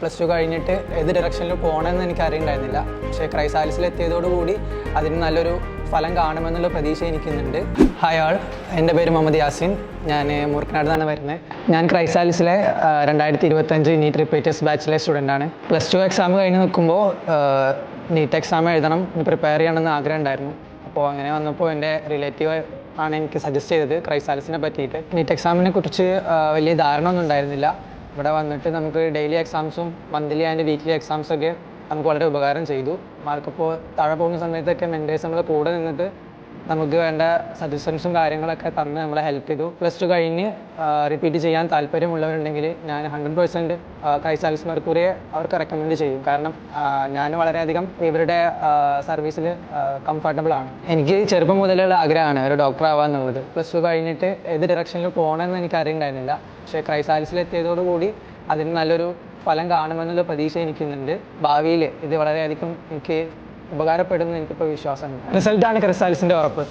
Plus two കഴിഞ്ഞിട്ട് ഏത് ഡയറക്ഷനിൽ പോകണമെന്ന് എനിക്ക് അറിയണ്ടായിരുന്നില്ല. പക്ഷേ ക്രൈസാലിസിൽ എത്തിയതോടുകൂടി അതിന് നല്ലൊരു ഫലം കാണുമെന്നുള്ള പ്രതീക്ഷ എനിക്കുന്നുണ്ട്. ഹായ് ആൾ, എൻ്റെ പേര് മുഹമ്മദ് യാസിൻ. ഞാൻ മൂർക്കനാട് നിന്നാണ് വരുന്നത്. ഞാൻ ക്രൈസാലിസിലെ 2025 നീറ്റ് റിപ്പീറ്റേഴ്സ് ബാച്ചിലെ സ്റ്റുഡൻ്റാണ്. പ്ലസ് ടു എക്സാം കഴിഞ്ഞ് നിൽക്കുമ്പോൾ നീറ്റ് എക്സാം എഴുതണം, പ്രിപ്പയർ ചെയ്യണമെന്ന് ആഗ്രഹം ഉണ്ടായിരുന്നു. അപ്പോൾ അങ്ങനെ വന്നപ്പോൾ എൻ്റെ റിലേറ്റീവ് ആണ് എനിക്ക് സജസ്റ്റ് ചെയ്തത് ക്രൈസാലിസിനെ പറ്റിയിട്ട്. നീറ്റ് എക്സാമിനെ കുറിച്ച് വലിയ ധാരണ ഒന്നും ഉണ്ടായിരുന്നില്ല. ഇവിടെ വന്നിട്ട് നമുക്ക് ഡെയിലി എക്സാംസും മന്ത്ലി ആൻഡ് വീക്ക്ലി എക്സാംസൊക്കെ നമുക്ക് വളരെ ഉപകാരം ചെയ്തു. മാർക്കിപ്പോൾ താഴെ പോകുന്ന സമയത്തൊക്കെ മെൻറ്റേഴ്സ് നമ്മൾ കൂടെ നിന്നിട്ട് നമുക്ക് വേണ്ട സജഷൻസും കാര്യങ്ങളൊക്കെ തന്ന് നമ്മളെ ഹെൽപ്പ് ചെയ്തു. പ്ലസ് ടു കഴിഞ്ഞ് റിപ്പീറ്റ് ചെയ്യാൻ താല്പര്യമുള്ളവരുണ്ടെങ്കിൽ ഞാൻ 100% ക്രൈസാലിസ് മെർക്കുറിയെ അവർക്ക് റെക്കമെൻഡ് ചെയ്യും. കാരണം ഞാൻ വളരെയധികം ഇവരുടെ സർവീസിൽ കംഫർട്ടബിൾ ആണ്. എനിക്ക് ചെറുപ്പം മുതലുള്ള ആഗ്രഹമാണ് ഒരു ഡോക്ടർ ആവാന്നുള്ളത്. പ്ലസ് ടു കഴിഞ്ഞിട്ട് ഏത് ഡയറക്ഷനിൽ പോകണമെന്ന് എനിക്ക് അറിയണ്ടായിരുന്നില്ല. പക്ഷേ ക്രൈസാലിസിൽ എത്തിയതോടുകൂടി അതിന് നല്ലൊരു ഫലം കാണുമെന്നുള്ള പ്രതീക്ഷ എനിക്കുന്നുണ്ട്. ഭാവിയിൽ ഇത് വളരെയധികം എനിക്ക് ഉപകാരപ്പെടുമെന്ന് എനിക്കിപ്പോൾ വിശ്വാസമുണ്ട്. റിസൾട്ടാണ് ക്രൈസാലിസിൻ്റെ ഉറപ്പ്.